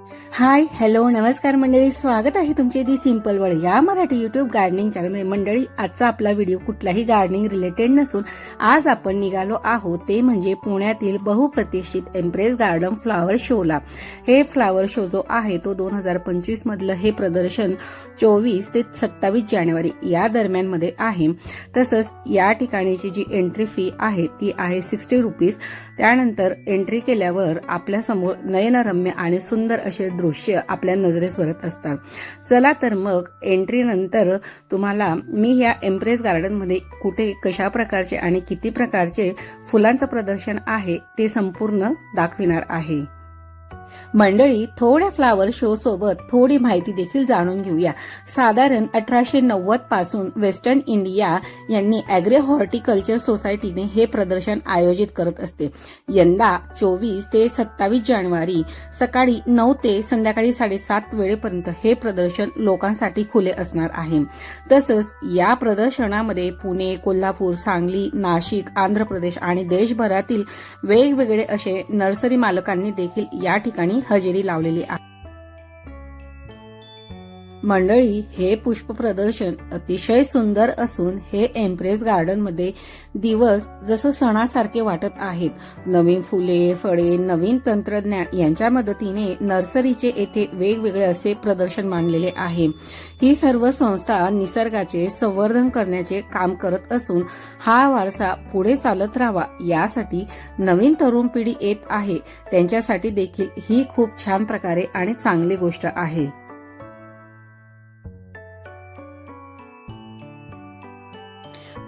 Hi hello नमस्कार मंडळी, स्वागत आहे तुमचे दी सिंपल वर्ल्ड या मराठी युट्यूब गार्डनिंग चॅनलमध्ये। मंडळी, आजचा आपला व्हिडिओ कुठलाही गार्डनिंग रिलेटेड नसून आज आपण निघालो आहोत ते म्हणजे पुण्यातील बहुप्रतिष्ठित एम्प्रेस गार्डन फ्लावर शोला। हे फ्लावर शो जो आहे तो 2025 मधलं हे प्रदर्शन 24 ते 27 जानेवारी या दरम्यान मध्ये आहे। तसंच या ठिकाणीची जी एंट्री फी आहे ती आहे 60 रुपीज। त्यानंतर एंट्री केल्यावर आपल्या समोर नयनरम्य आणि सुंदर असे दृश्य आपल्या नजरेस भरत असतात। चला तर मग एंट्री नंतर तुम्हाला मी या एम्प्रेस गार्डन मध्ये कुठे कशा प्रकारचे आणि किती प्रकारचे फुलांचं प्रदर्शन आहे ते संपूर्ण दाखविणार आहे। मंडळी, थोड्या फ्लावर शो सोबत थोडी माहिती देखील जाणून घेऊया। साधारण 1890 पासून वेस्टर्न इंडिया यांनी ॲग्रो हॉर्टिकल्चर सोसायटीने हे प्रदर्शन आयोजित करत असते। यंदा 24 ते 27 जानेवारी सकाळी 9 ते संध्याकाळी 7:30 वेळेपर्यंत हे प्रदर्शन लोकांसाठी खुले असणार आहे। तसंच या प्रदर्शनामध्ये पुणे, कोल्हापूर, सांगली, नाशिक, आंध्र प्रदेश आणि देशभरातील वेगवेगळे असे नर्सरी मालकांनी देखील या ठिकाणी हजेरी लावलेली आहे। मंडळी, हे पुष्प प्रदर्शन अतिशय सुंदर असून हे एम्प्रेस गार्डन मध्ये दिवस जसं सणासारखे वाटत आहेत। नवीन फुले, फळे, नवीन तंत्रज्ञान यांच्या मदतीने नर्सरीचे येथे वेगवेगळे असे प्रदर्शन मांडलेले आहे। ही सर्व संस्था निसर्गाचे संवर्धन करण्याचे काम करत असून हा वारसा पुढे चालत राहावा यासाठी नवीन तरुण पिढी येत आहे त्यांच्यासाठी देखील ही खूप छान प्रकारे आणि चांगली गोष्ट आहे।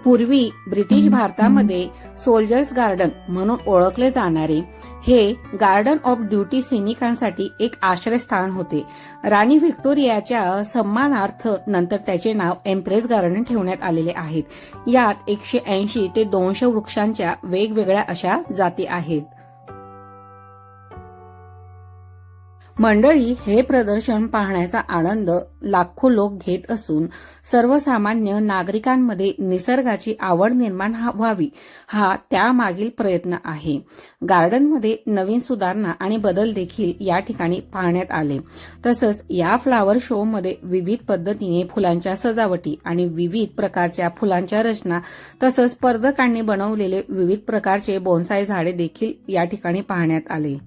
पूर्वी ब्रिटिश भारतामध्ये सोल्जर्स गार्डन म्हणून ओळखले जाणारे हे गार्डन ऑफ ड्युटी सैनिकांसाठी एक आश्रयस्थान होते। राणी व्हिक्टोरियाच्या सन्मानार्थ नंतर त्याचे नाव एम्प्रेस गार्डन ठेवण्यात आलेले आहेत। यात 180 ते 200 वृक्षांच्या वेगवेगळ्या अशा जाती आहेत। मंडळी, हे प्रदर्शन पाहण्याचा आनंद लाखो लोक घेत असून सर्वसामान्य नागरिकांमध्ये निसर्गाची आवड निर्माण व्हावी हा त्यामागील प्रयत्न आहे। गार्डनमध्ये नवीन सुधारणा आणि बदल देखील या ठिकाणी पाहण्यात आले। तसंच या फ्लावर शो मध्ये विविध पद्धतीने फुलांच्या सजावटी आणि विविध प्रकारच्या फुलांच्या रचना तसंच स्पर्धकांनी बनवलेले विविध प्रकारचे बोन्साय झाडे देखील या ठिकाणी पाहण्यात आले।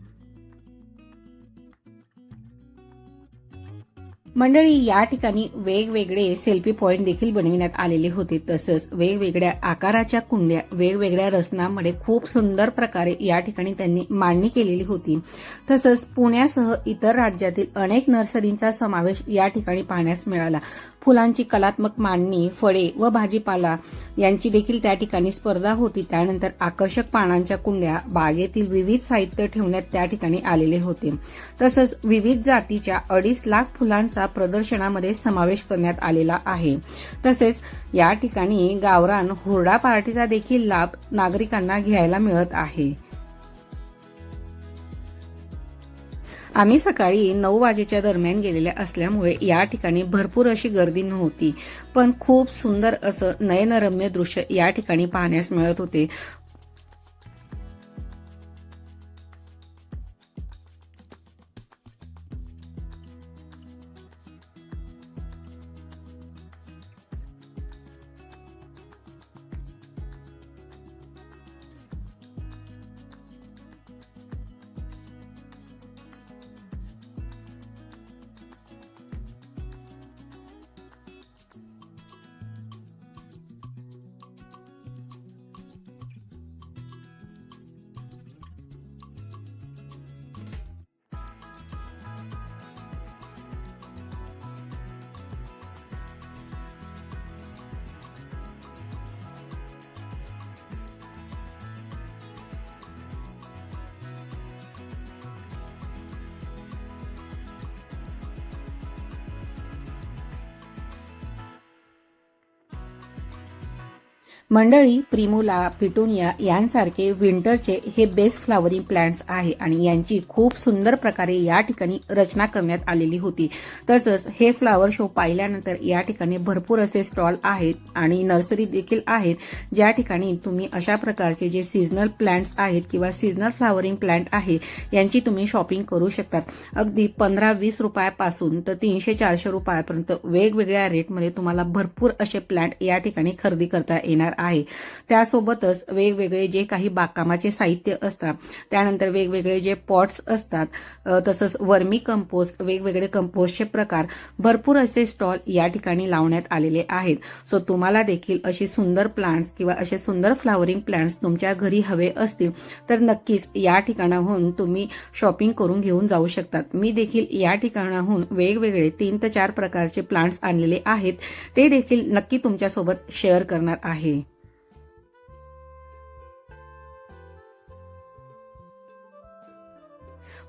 मंडळी, या ठिकाणी वेगवेगळे सेल्फी पॉइंट देखील बनविण्यात आलेले होते। तसंच वेगवेगळ्या आकाराच्या कुंड्या वेगवेगळ्या रचनांमध्ये खूप सुंदर प्रकारे या ठिकाणी त्यांनी मांडणी केलेली होती। तसंच पुण्यासह इतर राज्यातील अनेक नर्सरींचा समावेश या ठिकाणी पाहण्यास मिळाला। फुलांची कलात्मक मांडणी, फळे व भाजीपाला यांची देखील त्या ठिकाणी स्पर्धा होती। त्यानंतर आकर्षक पानांच्या कुंड्या, बागेतील विविध साहित्य ठेवण्यात त्या ठिकाणी आलेले होते। तसंच विविध जातीच्या 2.5 लाख फुलांचा प्रदर्शनामध्ये समावेश करण्यात आलेला आहे। तसेच या ठिकाणी गावरान हुरडा पार्टीचा देखील लाभ नागरिकांना घ्यायला मिळत आहे। आम्ही सकाळी 9 वाजेच्या दरम्यान गेलेल्या असल्यामुळे या ठिकाणी भरपूर अशी गर्दी नव्हती, पण खूप सुंदर असं नयनरम्य दृश्य या ठिकाणी पाहण्यास मिळत होते। मंडळी, प्रिमुला, पिटोनिया यांसारखे विंटरचे हे बेस्ट फ्लावरिंग प्लांट्स आहे आणि यांची खूप सुंदर प्रकारे या ठिकाणी रचना करण्यात आलेली होती. तसंच हे फ्लावर शो पाहिल्यानंतर या ठिकाणी भरपूर असे स्टॉल आहेत आणि नर्सरी देखील आहेत, ज्या ठिकाणी तुम्ही अशा प्रकारचे जे सीझनल प्लांट्स आहेत किंवा सीझनल फ्लावरिंग प्लांट आहे यांची तुम्ही शॉपिंग करू शकतात. अगदी 15-20 रुपयापासून तर 300-400 रुपयापर्यंत वेगवेगळ्या रेटमध्ये तुम्हाला भरपूर असे प्लांट या ठिकाणी खरेदी करता येणार आहे. त्यासोबतच वेगवेगळे जे काही बागकामाचे साहित्य असतात, त्यानंतर वेगवेगळे जे पॉट्स असतात, तसंच वर्मी कंपोस्ट, वेगवेगळे कंपोस्टचे प्रकार, भरपूर असे स्टॉल या ठिकाणी लावण्यात आलेले आहेत. सो तुम्हाला देखील अशी सुंदर प्लांट्स किंवा असे सुंदर फ्लावरिंग प्लांट्स तुमच्या घरी हवे असतील तर नक्कीच या ठिकाणाहून तुम्ही शॉपिंग करून घेऊन जाऊ शकतात. मी देखील या ठिकाणाहून वेगवेगळे 3 ते 4 प्रकारचे प्लांट्स आणलेले आहेत, ते देखील नक्की तुमच्यासोबत शेअर करणार आहे.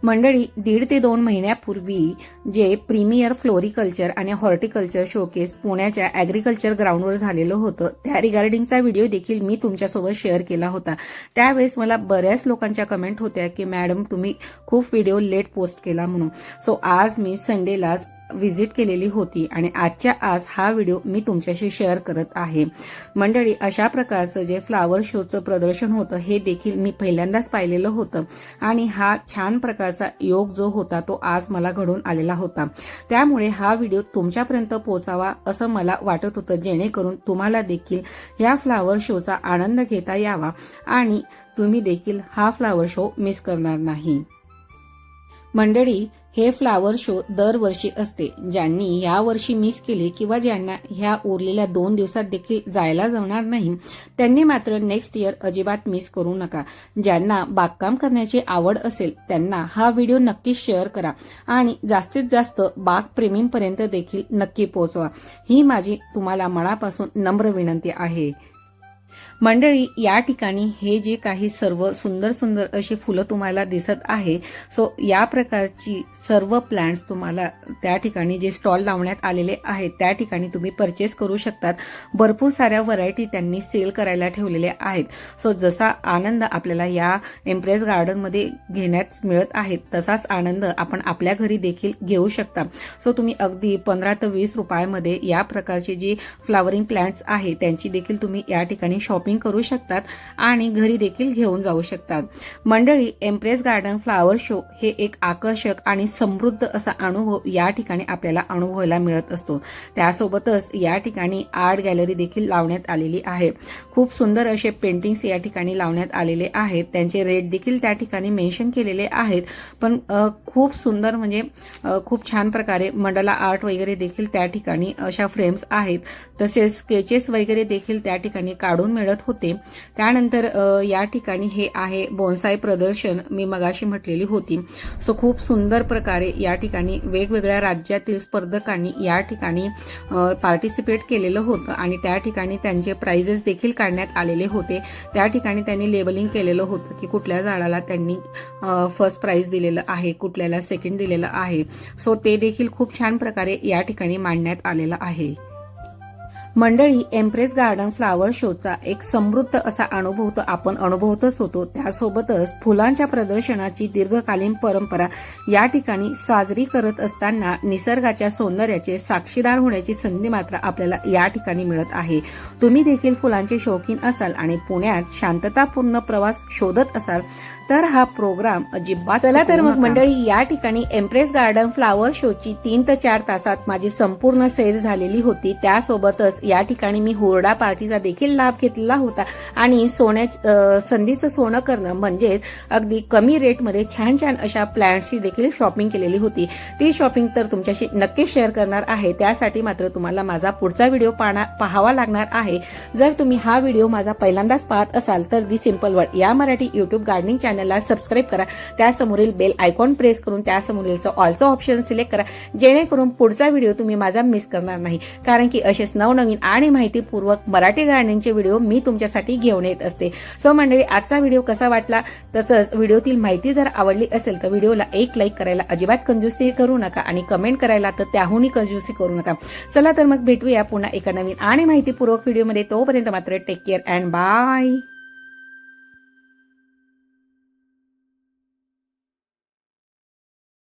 मंडळी, 1.5 ते 2 महिन्यापूर्वी जे प्रीमियर फ्लोरिकल्चर आणि हॉर्टिकल्चर शोकेस पुण्याच्या ॲग्रिकल्चर ग्राउंडवर झालेलं होतं, त्या रिगार्डिंगचा व्हिडिओ देखील मी तुमच्यासोबत शेअर केला होता. त्यावेळेस मला बऱ्याच लोकांच्या कमेंट होत्या की मॅडम तुम्ही खूप व्हिडिओ लेट पोस्ट केला म्हणून. सो आज मी संडेलाच व्हिजिट केलेली होती आणि आजच्या आज हा व्हिडिओ मी तुमच्याशी शेअर करत आहे. मंडळी, अशा प्रकारचं जे फ्लावर शोचं प्रदर्शन होतं हे देखील मी पहिल्यांदाच पाहिलेलं होतं आणि हा छान प्रकारचा योग जो होता तो आज मला घडून आलेला होता. त्यामुळे हा व्हिडिओ तुमच्यापर्यंत पोहोचावा असं मला वाटत होतं, जेणेकरून तुम्हाला देखील या फ्लावर शोचा आनंद घेता यावा आणि तुम्ही देखील हा फ्लावर शो मिस करणार नाही. मंडळी, हे फ्लावर शो दरवर्षी असते. ज्यांनी यावर्षी मिस केले किंवा ज्यांना ह्या उरलेल्या 2 दिवसात देखील जायला जमणार नाही, त्यांनी मात्र नेक्स्ट इयर अजिबात मिस करू नका. ज्यांना बागकाम करण्याची आवड असेल त्यांना हा व्हिडिओ नक्की शेअर करा आणि जास्तीत जास्त बाग प्रेमींपर्यंत देखील नक्की पोहोचवा. ही माझी तुम्हाला मनापासून नम्र विनंती आहे. मंडळी, या ठिकाणी हे जे काही सर्व सुंदर सुंदर अशी फुलं तुम्हाला दिसत आहे, सो या प्रकारची सर्व प्लांट्स तुम्हाला त्या ठिकाणी जे स्टॉल लावण्यात आलेले आहेत त्या ठिकाणी तुम्ही परचेस करू शकतात. भरपूर साऱ्या व्हरायटी त्यांनी सेल करायला ठेवलेल्या आहेत. सो जसा आनंद आपल्याला या एम्प्रेस गार्डनमध्ये घेण्यात मिळत आहे तसाच आनंद आपण आपल्या घरी देखील घेऊ शकता. सो तुम्ही अगदी 15 ते 20 रुपयामध्ये या प्रकारची जी फ्लावरिंग प्लांट्स आहे त्यांची देखील तुम्ही या ठिकाणी शॉपिंग करू शकतात आणि घरी देखील घेऊन जाऊ शकतात. मंडळी, एम्प्रेस गार्डन फ्लावर शो हे एक आकर्षक आणि समृद्ध असा अनुभव या ठिकाणी आपल्याला अनुभवायला मिळत असतो. त्यासोबतच या ठिकाणी आर्ट गॅलरी देखील लावण्यात आलेली आहे. खूप सुंदर असे पेंटिंग्स या ठिकाणी लावण्यात आलेले आहेत. त्यांचे रेट देखील त्या ठिकाणी मेन्शन केलेले आहेत. पण खूप सुंदर म्हणजे खूप छान प्रकारे मंडला आर्ट वगैरे देखील त्या ठिकाणी अशा फ्रेम्स आहेत. तसेच स्केचेस वगैरे देखील त्या ठिकाणी काढून मिळत होते. त्यानंतर या ठिकाणी हे आहे बोन्साय प्रदर्शन, मी मगाशी म्हटलेली होती. सो खूप सुंदर प्रकारे या ठिकाणी वेगवेगळ्या राज्यातील स्पर्धकांनी या ठिकाणी पार्टिसिपेट केलेलं होतं आणि त्या ठिकाणी त्यांचे प्राइजेस देखील काढण्यात आलेले होते. त्या ठिकाणी त्यांनी लेबलिंग केलेलं होतं की कुठल्या झाडाला त्यांनी फर्स्ट प्राइज दिलेलं आहे, कुठल्याला सेकंड दिलेलं आहे. सो ते देखील खूप छान प्रकारे या ठिकाणी मांडण्यात आलेलं आहे. मंडळी, एम्प्रेस गार्डन फ्लावर शोचा एक समृद्ध असा अनुभव तर आपण अनुभवतच होतो. त्यासोबतच फुलांच्या प्रदर्शनाची दीर्घकालीन परंपरा या ठिकाणी साजरी करत असताना निसर्गाच्या सौंदर्याचे साक्षीदार होण्याची संधी मात्र आपल्याला या ठिकाणी मिळत आहे. तुम्ही देखील फुलांचे शौकीन असाल आणि पुण्यात शांततापूर्ण प्रवास शोधत असाल तर हा प्रोग्राम अजिबात चला तर मग मंडळी, या ठिकाणी एम्प्रेस गार्डन फ्लावर शोची 3 ते 4 तासात माझी संपूर्ण सैर झालेली होती. त्यासोबतच या ठिकाणी मी हुरडा पार्टीचा देखील लाभ घेतलेला होता आणि संधीचं सोनं करणं म्हणजेच अगदी कमी रेटमध्ये छान छान अशा प्लॅन्ट्सची देखील शॉपिंग केलेली होती. ती शॉपिंग तर तुमच्याशी नक्कीच शेअर करणार आहे. त्यासाठी मात्र तुम्हाला माझा पुढचा व्हिडिओ पाहावा लागणार आहे. जर तुम्ही हा व्हिडिओ माझा पहिल्यांदाच पाहत असाल तर दी सिंपल वर्ल्ड या मराठी युट्यूब गार्डनिंग चॅनल चॅनलला सबस्क्राईब करा, त्यासमोरील बेल आयकॉन प्रेस करून त्यासमोरील ऑलचं ऑप्शन सिलेक्ट करा, जेणेकरून पुढचा व्हिडिओ तुम्ही माझा मिस करणार नाही. कारण की असेच नवनवीन आणि माहितीपूर्वक मराठी गार्डनिंगचे व्हिडिओ मी तुमच्यासाठी घेऊन येत असते. सो मंडळी, आजचा व्हिडिओ कसा वाटला, तसंच व्हिडिओतील माहिती जर आवडली असेल तर व्हिडिओला एक लाईक करायला अजिबात कंजूसी करू नका आणि कमेंट करायला तर त्याहूनही कंजूसी करू नका. चला तर मग भेटूया पुन्हा एका नवीन आणि माहितीपूर्वक व्हिडिओमध्ये. तोपर्यंत मात्र टेक केअर अँड बाय.